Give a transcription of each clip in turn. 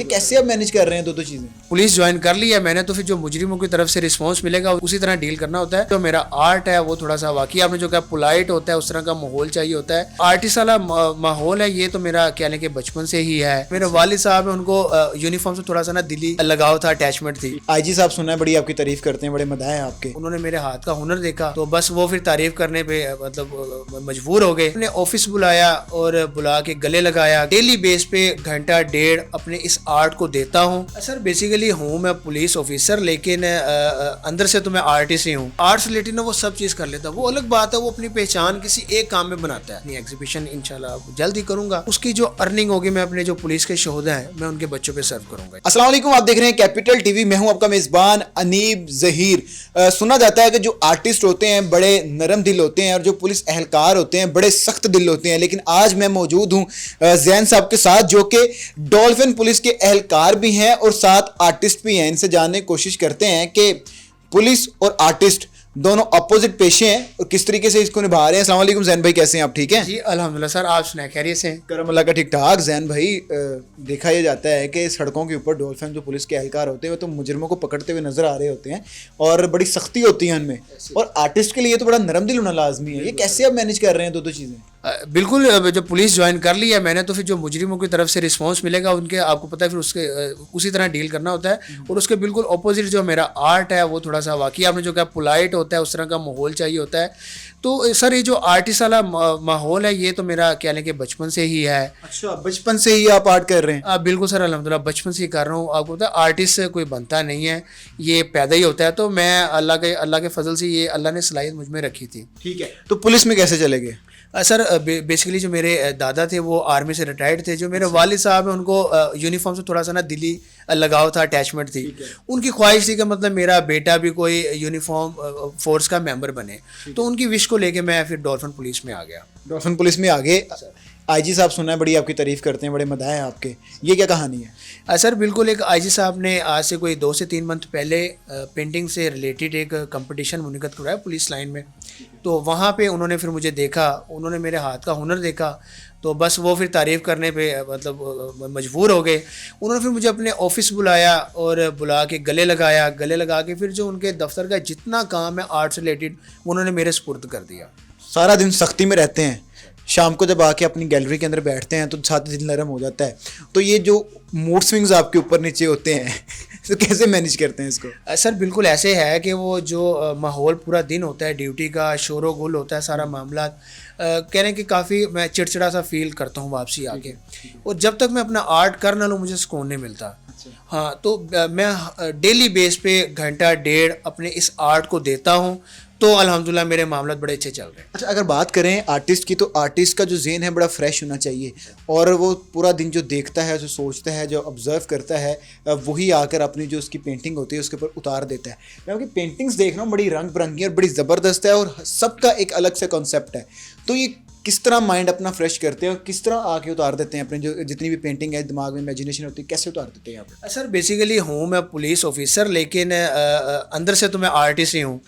कैसे आप मैनेज कर रहे हैं दो चीजें? पुलिस ज्वाइन कर ली है मैंने, तो फिर जो मुजरिमों की तरफ से रिस्पांस मिलेगा उसी तरह डील करना होता है। जो मेरा आर्ट है वो थोड़ा सा वाकई आपने जो कहा पोलाइट होता है, उस तरह का माहौल चाहिए होता है। आर्टिस्ट वाला माहौल है ये तो मेरा कहने के बचपन से ही है। मेरे वालिद साहब है, उनको यूनिफॉर्म से थोड़ा सा ना दिली लगाव था, अटैचमेंट थी। आईजी साहब सुना है बड़ी आपकी तारीफ करते हैं, बड़े मदाह हैं आपके। उन्होंने मेरे हाथ का हुनर देखा तो बस वो फिर तारीफ करने पे मतलब मजबूर हो गए। अपने ऑफिस बुलाया और बुला के गले लगाया। डेली बेस पे घंटा डेढ़ अपने इस आर्ट को देता हूँ। सर बेसिकली हूँ मैं पुलिस ऑफिसर, लेकिन अंदर से तो मैं आर्टिस्ट ही हूँ। आर्ट्स रिलेटेड ना वो सब चीज़ कर लेता है, वो अलग बात है। वो अपनी पहचान किसी एक काम में बनाता है। अपनी एग्जीबिशन इंशाल्लाह जल्द ही करूंगा, उसकी जो अर्निंग होगी मैं अपने जो पुलिस के शोहदा हैं मैं उनके बच्चों पे सर्व करूंगा। अस्सलाम वालेकुम, आप देख रहे हैं कैपिटल टीवी। मैं हूं आपका मेजबान अनीब ज़हीर। सुना जाता है कि जो आर्टिस्ट होते हैं बड़े नरम दिल होते हैं और जो पुलिस एहलकार होते हैं बड़े सख्त दिल होते हैं। लेकिन आज मैं मौजूद हूं ज़ैन साहब के साथ, जो कि डॉल्फिन पुलिस के एहलकार भी हैं और साथ आर्टिस्ट भी हैं। इनसे जानने की कोशिश करते हैं कि पुलिस और आर्टिस्ट दोनों अपोजिट पेशे हैं और किस तरीके से इसको निभा रहे हैं। अस्सलाम वालेकुम ज़ैन भाई, कैसे हैं आप? ठीक हैं जी अल्हम्दुलिल्लाह सर, आप सुनाए खैरियत से हैं? करम अल्लाह का ठीक ठाक। ज़ैन भाई, देखा यह जाता है कि सड़कों के ऊपर डॉल्फिन जो पुलिस के एहलकार होते हैं वो तो मुजरिमों को पकड़ते हुए नजर आ रहे होते हैं और बड़ी सख्ती होती है उनमें, और आर्टिस्ट के लिए तो बड़ा नरम दिल होना लाजमी है। ये कैसे आप मैनेज कर रहे हैं दो चीज़ें? बिल्कुल, जब पुलिस ज्वाइन कर ली है मैंने, तो फिर जो मुजरिमों की तरफ से रिस्पांस मिलेगा उनके आपको पता है फिर उसके उसी तरह डील करना होता है। और उसके बिल्कुल अपोजिट जो मेरा आर्ट है वो थोड़ा सा वाकई आपने जो कहा पोलाइट होता है, उस तरह का माहौल चाहिए होता है। तो सर ये जो आर्टिस्ट वाला माहौल है ये तो मेरा कहने के बचपन से ही है। अच्छा, बचपन से ही आप आर्ट कर रहे हैं? बिल्कुल सर, अल्हम्दुलिल्लाह बचपन से ही कर रहा हूँ। आपको पता है आर्टिस्ट कोई बनता नहीं है, ये पैदा ही होता है। तो मैं अल्लाह के फजल से ये अल्लाह ने सलाहियत मुझ में रखी थी। ठीक है, तो पुलिस में कैसे चले गए? सर बेसिकली जो मेरे दादा थे वो आर्मी से रिटायर्ड थे। जो मेरे वालिद साहब हैं उनको यूनिफॉर्म से थोड़ा सा ना दिली लगाव था, अटैचमेंट थी। उनकी ख्वाहिश थी कि मतलब मेरा बेटा भी कोई यूनिफॉर्म फोर्स का मेंबर बने। तो उनकी विश को लेके मैं फिर डॉल्फिन पुलिस में आ गया। डॉल्फिन पुलिस में आगे आईजी साहब सुना है बड़ी आपकी तारीफ करते हैं, बड़े मदाह हैं आपके। ये क्या कहानी है? सर बिल्कुल, एक आईजी साहब ने आज से कोई 2 से 3 मंथ पहले पेंटिंग से रिलेटेड एक कंपटीशन मुनक़द करवाया पुलिस लाइन में। तो वहाँ पे उन्होंने फिर मुझे देखा, उन्होंने मेरे हाथ का हुनर देखा तो बस वो फिर तारीफ़ करने पे मतलब मजबूर हो गए। उन्होंने फिर मुझे अपने ऑफिस बुलाया और बुला के गले लगाया। गले लगा के फिर जो उनके दफ्तर का जितना काम है आर्ट से रिलेटेड उन्होंने मेरे सुपुर्द कर दिया। सारा दिन सख्ती में रहते हैं, शाम को जब आके अपनी गैलरी के अंदर बैठते हैं तो साथ दिल नरम हो जाता है। तो ये जो मूड स्विंग्स आपके ऊपर नीचे होते हैं तो कैसे मैनेज करते हैं इसको? सर बिल्कुल ऐसे है कि वो जो माहौल पूरा दिन होता है ड्यूटी का, शोर गुल होता है सारा मामला, कह रहे हैं कि काफ़ी मैं चिड़चिड़ा सा फील करता हूँ वापसी आके। और जब तक मैं अपना आर्ट कर ना लूँ मुझे सुकून नहीं मिलता। हाँ, तो मैं डेली बेस पे घंटा डेढ़ अपने इस आर्ट को देता हूँ। तो अल्हम्दुलिल्लाह मेरे मामला बड़े अच्छे चल रहे हैं। अच्छा, अगर बात करें आर्टिस्ट की, तो आर्टिस्ट का जो ज़हन है बड़ा फ्रेश होना चाहिए और वो पूरा दिन जो देखता है, जो सोचता है, जो ऑब्ज़र्व करता है, वही आकर अपनी जो उसकी पेंटिंग होती है उसके ऊपर उतार देता है। मैं उनकी पेंटिंग्स देख रहा हूँ, बड़ी रंग बिरंगी और बड़ी ज़बरदस्त है और सबका एक अलग से कॉन्सेप्ट है। तो ये किस तरह माइंड अपना फ्रेश करते हैं और किस तरह आके उतार देते हैं अपने जो जितनी भी पेंटिंग है, दिमाग में इमेजिनेशन होती है, कैसे उतार देते हैं आप? सर बेसिकली हूँ मैं पुलिस ऑफिसर, लेकिन अंदर से तो मैं आर्टिस्ट ही हूँ।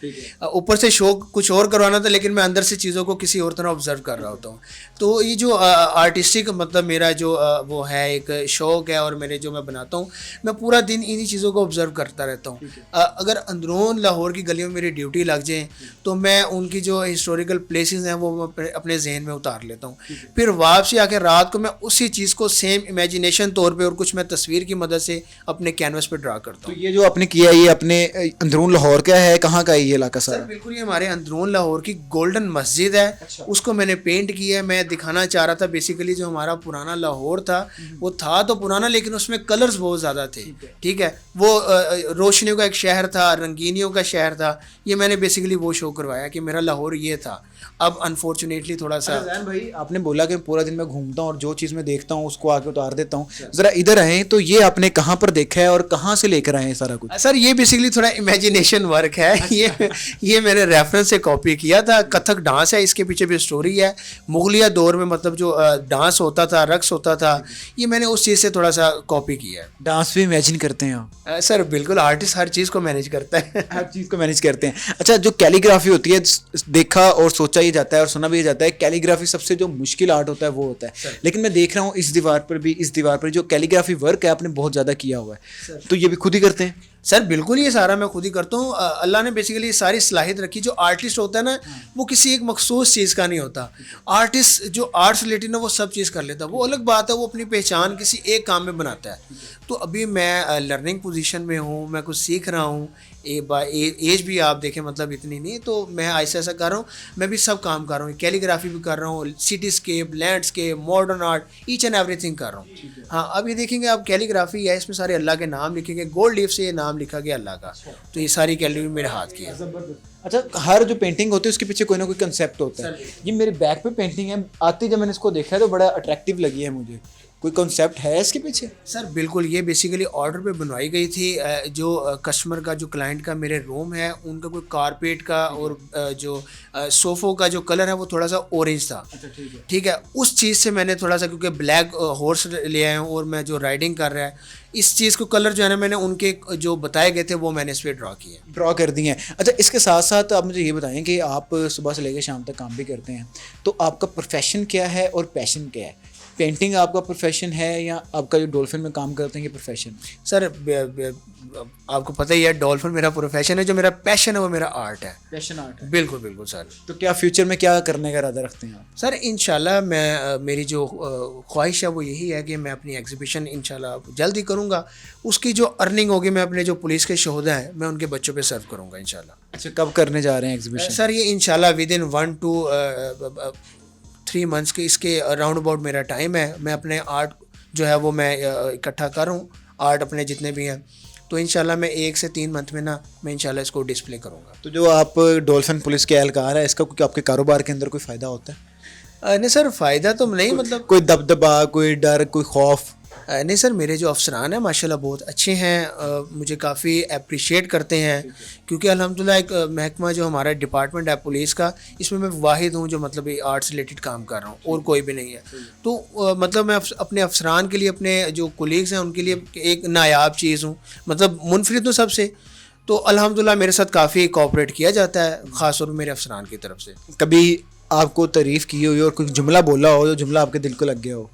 ऊपर से शौक कुछ और करवाना था, लेकिन मैं अंदर से चीज़ों को किसी और तरह ऑब्जर्व कर रहा होता हूँ। तो ये जो आर्टिस्टिक मतलब मेरा जो वो है एक शौक है और मेरे जो मैं बनाता हूँ, मैं पूरा दिन इन्हीं चीज़ों को ऑब्जर्व करता रहता हूँ। अगर अंदरून लाहौर की गलियों में मेरी ड्यूटी लग जाए तो मैं उनकी जो हिस्टोरिकल प्लेसेस हैं वो अपने जहन में उतार लेता हूँ। फिर वापसी आके रात को मैं उसी चीज़ को सेम इमेजिनेशन तौर पे और कुछ मैं तस्वीर की मदद से अपने कैनवस पे ड्रा करता हूँ। तो ये जो आपने किया ये अपने अंदरून लाहौर का है, कहाँ का है ये इलाका सारा? सर बिल्कुल ये हमारे अंदरून लाहौर की गोल्डन मस्जिद है। अच्छा। उसको मैंने पेंट किया है। मैं दिखाना चाह रहा था बेसिकली जो हमारा पुराना लाहौर था वो था तो पुराना, लेकिन उसमें कलर्स बहुत ज़्यादा थे। ठीक है, वो रोशनियों का एक शहर था, रंगीनियों का शहर था। ये मैंने बेसिकली वो शो करवाया कि मेरा लाहौर ये था। अब अनफॉर्चुनेटली थोड़ा सा भाई आपने बोला कि पूरा दिन मैं घूमता हूँ और जो चीज़ मैं देखता हूँ उसको आके उतार देता हूँ। ज़रा इधर आए, तो ये आपने कहाँ पर देखा है और कहाँ से लेकर आए हैं सारा कुछ? सर ये बेसिकली थोड़ा इमेजिनेशन वर्क है। ये मैंने रेफरेंस से कॉपी किया था। कथक डांस है, इसके पीछे भी स्टोरी है। मुगलिया दौर में मतलब जो डांस होता था, रक्स होता था, ये मैंने उस चीज़ से थोड़ा सा कॉपी किया है। डांस भी इमेजिन करते हैं आप? सर बिल्कुल, आर्टिस्ट हर चीज़ को मैनेज करता है। हर चीज़ को मैनेज करते हैं। अच्छा, जो कैलीग्राफी होती है, देखा और सोचा ही जाता है और सुना भी जाता है, کیلیگرافی سب سے جو مشکل آرٹ ہوتا ہے وہ ہوتا ہے, لیکن میں دیکھ رہا ہوں اس دیوار پر جو کیلیگرافی ورک ہے آپ نے بہت زیادہ کیا ہوا ہے, تو یہ بھی خود ہی کرتے ہیں؟ سر بالکل یہ سارا میں خود ہی کرتا ہوں. اللہ نے بیسیکلی یہ ساری صلاحیت رکھی. جو آرٹسٹ ہوتا ہے نا وہ کسی ایک مخصوص چیز کا نہیں ہوتا. آرٹسٹ جو آرٹس ریلیٹڈ نا وہ سب چیز کر لیتا ہے, وہ الگ بات ہے, وہ اپنی پہچان کسی ایک کام میں بناتا ہے. تو ابھی میں لرننگ پوزیشن میں ہوں, میں کچھ سیکھ رہا ہوں. ایج بھی آپ دیکھیں مطلب اتنی نہیں, تو میں ایسا کر رہا ہوں. میں بھی سب کام کر رہا ہوں, کیلیگرافی بھی کر رہا ہوں, cityscape, landscape, modern art, each and ایوری تھنگ کر رہا ہوں. ہاں اب یہ دیکھیں گے آپ کیلیگرافی ہے, اس میں سارے اللہ کے نام لکھیں گے, گولڈ لیف سے یہ نام لکھا گیا اللہ کا. تو یہ ساری کیلیگرافی میرے ہاتھ کی ہے. اچھا, ہر جو پینٹنگ ہوتی ہے اس کے پیچھے کوئی نہ کوئی کنسیپٹ ہوتا ہے. یہ میرے بیک پہ پینٹنگ ہے, آتی جب میں نے اس کو دیکھا ہے تو بڑا اٹریکٹیو لگی ہے مجھے. کوئی کنسیپٹ ہے اس کے پیچھے؟ سر بالکل, یہ بیسیکلی آرڈر پہ بنوائی گئی تھی. جو کسٹمر کا, جو کلائنٹ کا میرے روم ہے, ان کا کوئی کارپیٹ کا اور جو صوفوں کا جو کلر ہے وہ تھوڑا سا اورنج تھا. ٹھیک ہے, اس چیز سے میں نے تھوڑا سا, کیونکہ بلیک ہارس لے آیا ہوں اور میں جو رائڈنگ کر رہا ہے, اس چیز کو کلر جو ہے نا میں نے ان کے جو بتائے گئے تھے وہ میں نے اس پہ ڈرا کر دی ہیں. اچھا, اس کے ساتھ ساتھ آپ مجھے یہ بتائیں کہ آپ صبح سے لے کے شام تک کام بھی کرتے ہیں, تو آپ کا پروفیشن کیا ہے اور پیشن کیا ہے؟ پینٹنگ آپ کا پروفیشن ہے یا آپ کا جو ڈولفن میں کام کرتے ہیں یہ پروفیشن؟ سر آپ کو پتہ ہی ہے ڈولفن میرا پروفیشن ہے, جو میرا پیشن ہے وہ میرا آرٹ ہے. پیشن آرٹ ہے. بالکل بالکل سر. تو کیا فیوچر میں کیا کرنے کا ارادہ رکھتے ہیں آپ؟ سر انشاءاللہ میں, میری جو خواہش ہے وہ یہی ہے کہ میں اپنی ایگزیبیشن انشاءاللہ جلد ہی کروں گا. اس کی جو ارننگ ہوگی میں اپنے جو پولیس کے شہدا ہیں میں ان کے بچوں پہ سرو کروں گا انشاءاللہ. اچھا, کب کرنے جا رہے ہیں ایگزیبیشن؟ سر یہ انشاءاللہ ود ان 1 to 3 months کے, اس کے راؤنڈ اباؤٹ میرا ٹائم ہے. میں اپنے آرٹ جو ہے وہ میں اکٹھا کر رہا ہوں, آرٹ اپنے جتنے بھی ہیں, تو انشاءاللہ میں 1 سے 3 منتھ میں نا میں انشاءاللہ اس کو ڈسپلے کروں گا. تو جو آپ ڈولفن پولیس کے اہلکار ہے, اس کا آپ کے کاروبار کے اندر کوئی فائدہ ہوتا ہے؟ نہیں سر, فائدہ تو نہیں, مطلب کوئی دبدبا, کوئی ڈر, کوئی خوف؟ نہیں سر, میرے جو افسران ہیں ماشاءاللہ بہت اچھے ہیں, مجھے کافی اپریشیٹ کرتے ہیں, کیونکہ الحمدللہ ایک محکمہ جو ہمارا ڈپارٹمنٹ ہے پولیس کا, اس میں واحد ہوں جو مطلب آرٹس ریلیٹڈ کام کر رہا ہوں, اور کوئی بھی نہیں ہے. تو مطلب میں اپنے افسران کے لیے, اپنے جو کولیگز ہیں ان کے لیے ایک نایاب چیز ہوں, مطلب منفرد ہوں سب سے. تو الحمدللہ میرے ساتھ کافی کوآپریٹ کیا جاتا ہے, خاص طور پر میرے افسران کی طرف سے. کبھی آپ کو تعریف کی ہوئی اور کوئی جملہ بولا ہو جو جملہ آپ کے دل کو لگ گیا ہو؟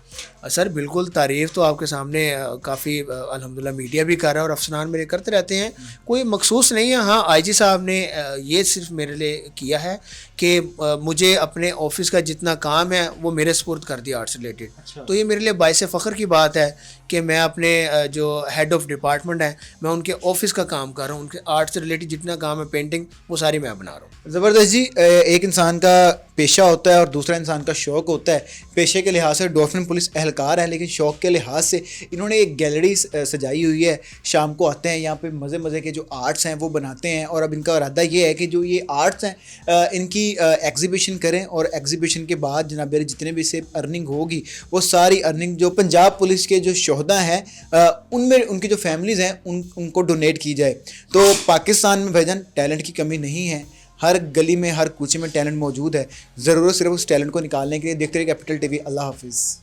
سر بالکل, تعریف تو آپ کے سامنے کافی الحمدللہ میڈیا بھی کر رہا ہے اور افسران میرے کرتے رہتے ہیں, کوئی مخصوص نہیں ہے. ہاں, آئی جی صاحب نے یہ صرف میرے لیے کیا ہے کہ مجھے اپنے آفس کا جتنا کام ہے وہ میرے سپرد کر دیا آرٹس ریلیٹڈ. تو یہ میرے لیے باعث فخر کی بات ہے کہ میں اپنے جو ہیڈ آف ڈپارٹمنٹ ہیں میں ان کے آفس کا کام کر رہا ہوں, ان کے آرٹ سے ریلیٹڈ جتنا کام ہے پینٹنگ وہ ساری میں بنا رہا ہوں. زبردست جی. ایک انسان کا پیشہ ہوتا ہے اور دوسرا انسان کا شوق ہوتا ہے. پیشے کے لحاظ سے ڈولفن پولیس اہلکار ہے, لیکن شوق کے لحاظ سے انہوں نے ایک گیلری سجائی ہوئی ہے. شام کو آتے ہیں یہاں پہ, مزے کے جو آرٹس ہیں وہ بناتے ہیں, اور اب ان کا ارادہ یہ ہے کہ جو یہ آرٹس ہیں ان کی ایگزیبیشن کریں, اور ایگزیبیشن کے بعد جناب جتنے بھی سے ارننگ ہوگی وہ ساری ارننگ جو پنجاب پولیس کے جو شہدا ہیں ان میں ان کی جو فیملیز ہیں ان کو ڈونیٹ کی جائے. تو پاکستان میں بھائی جان ٹیلنٹ کی کمی نہیں ہے, ہر گلی میں ہر کوچے میں ٹیلنٹ موجود ہے. ضرورت صرف اس ٹیلنٹ کو نکالنے کے لیے. دیکھتے رہیے کیپٹل ٹی وی. اللہ حافظ.